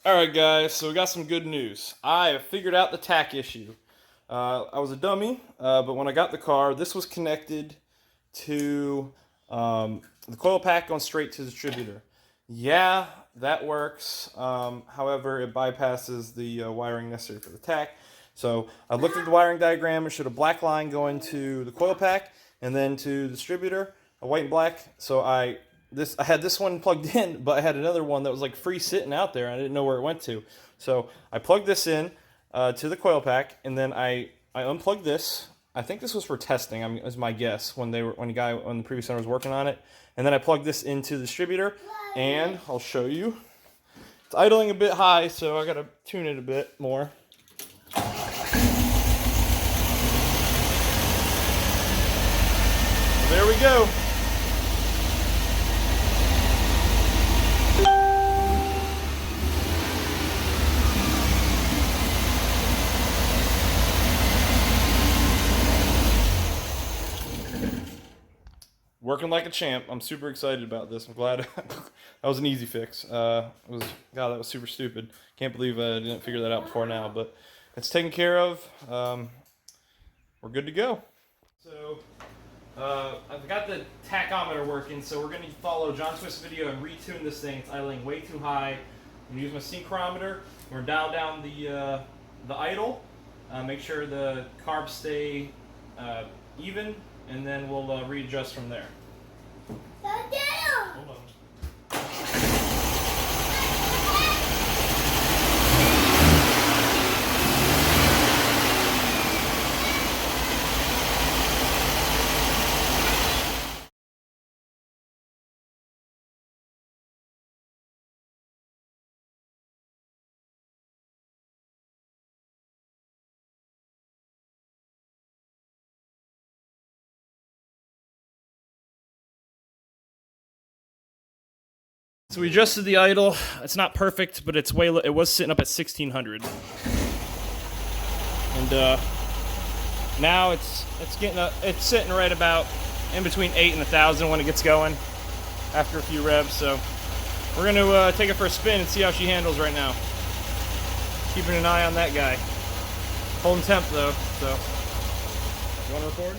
Alright guys, so we got some good news. I have figured out the tach issue. I was a dummy, but when I got the car, this was connected to the coil pack going straight to the distributor. Yeah, that works. However, it bypasses the wiring necessary for the tach. So I looked at the wiring diagram. It showed a black line going to the coil pack and then to the distributor, a white and black. So I had this one plugged in, but I had another one that was like free sitting out there. I didn't know where it went to. So I plugged this in to the coil pack, and then I unplugged this. I think this was for testing, is my guess, when the previous owner was working on it. And then I plugged this into the distributor, and I'll show you. It's idling a bit high, so I gotta tune it a bit more. There we go. Working like a champ. I'm super excited about this. I'm glad that was an easy fix. God, that was super stupid. Can't believe I didn't figure that out before now, but it's taken care of. We're good to go. So I've got the tachometer working, so we're going to follow John Twist's video and retune this thing. It's idling way too high. I'm going to use my synchrometer. We're going to dial down the idle, make sure the carbs stay even, and then we'll readjust from there. Hold on. So we adjusted the idle. It's not perfect, but it's it was sitting up at 1600, and now it's sitting right about in between 8 and 1,000 when it gets going after a few revs. So we're gonna take it for a spin and see how she handles right now. Keeping an eye on that guy. Holding temp though. So you want to record?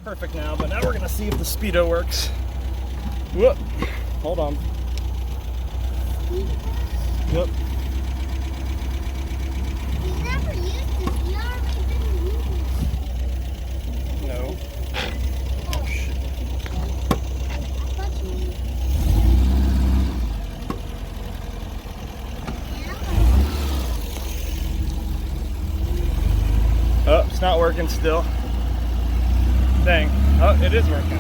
Perfect now, but now we're gonna see if the Speedo works. Whoop! Hold on. Yep. We've never used this. We already been using it. No. Oh shit! I thought you used it. Oh, it's not working still. Dang. Oh, it is working.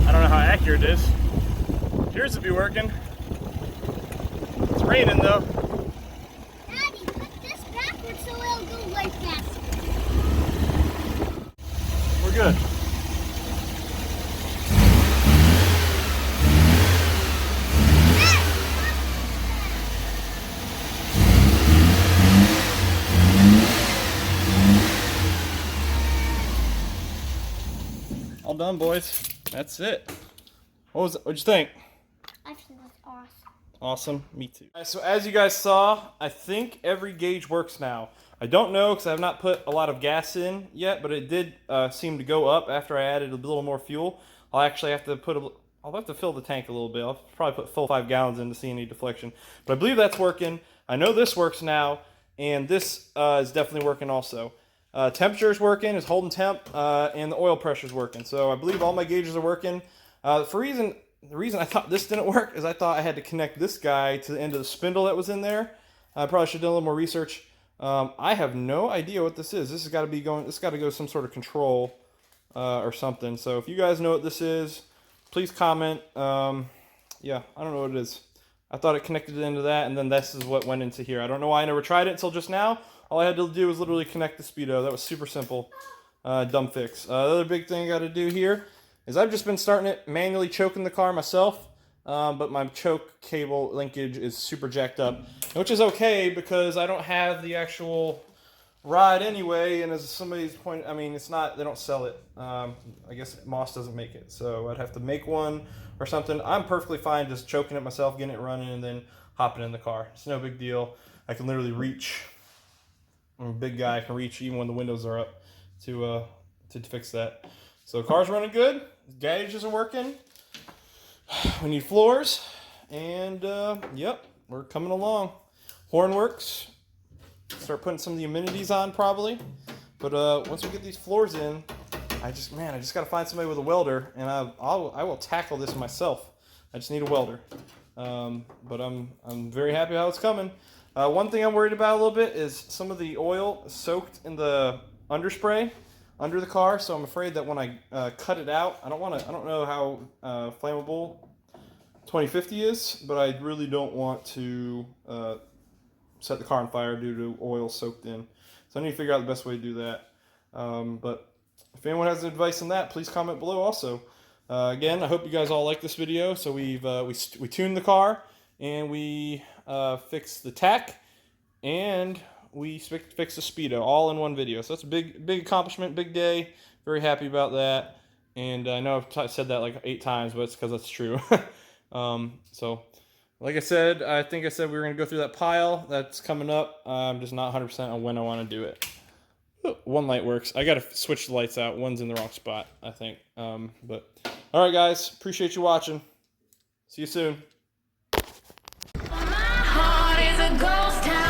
I don't know how accurate it is. Appears to be working. It's raining though. Daddy, put this backwards so it'll go way faster. We're good. All done, boys. That's it. What'd you think? I think that's awesome. Awesome. Me too. So as you guys saw, I think every gauge works now. I don't know because I have not put a lot of gas in yet, but it did seem to go up after I added a little more fuel. I'll actually have to put I'll have to fill the tank a little bit. I'll probably put full 5 gallons in to see any deflection. But I believe that's working. I know this works now, and this is definitely working also. Temperature is working, it's holding temp, and the oil pressure is working. So I believe all my gauges are working. The reason I thought this didn't work is I thought I had to connect this guy to the end of the spindle that was in there. I probably should have done a little more research. I have no idea what this is. This has got to be going. This got to go some sort of control or something. So if you guys know what this is, please comment. Yeah, I don't know what it is. I thought it connected it into that, and then this is what went into here. I don't know why I never tried it until just now. All I had to do was literally connect the Speedo. That was super simple. Dumb fix. The other big thing I got to do here is I've just been starting it manually choking the car myself, but my choke cable linkage is super jacked up, which is okay because I don't have the actual rod anyway, and as somebody's point, I mean, it's not, they don't sell it. I guess Moss doesn't make it, so I'd have to make one or something. I'm perfectly fine just choking it myself, getting it running, and then hopping in the car. It's no big deal. I can literally reach. I'm a big guy. I can reach even when the windows are up to fix that. So the car's running good. Gauges are working. We need floors, and yep, we're coming along. Horn works. Start putting some of the amenities on probably, but once we get these floors in, I just got to find somebody with a welder, and I will tackle this myself. I just need a welder, but I'm very happy how it's coming. One thing I'm worried about a little bit is some of the oil soaked in the underspray under the car, so I'm afraid that when I cut it out, I don't know how flammable 2050 is, but I really don't want to set the car on fire due to oil soaked in. So I need to figure out the best way to do that. But if anyone has advice on that, please comment below also. Again, I hope you guys all like this video. So we tuned the car, and we fixed the tach, and we fixed the Speedo all in one video. So that's a big accomplishment, big day. Very happy about that. And I know I've said that like 8 times, but it's because that's true. So like I said, I think I said we were going to go through that pile. That's coming up. I'm just not 100% on when I want to do it. One light works. I got to switch the lights out. One's in the wrong spot, I think. But all right, guys. Appreciate you watching. See you soon. My heart is a ghost town.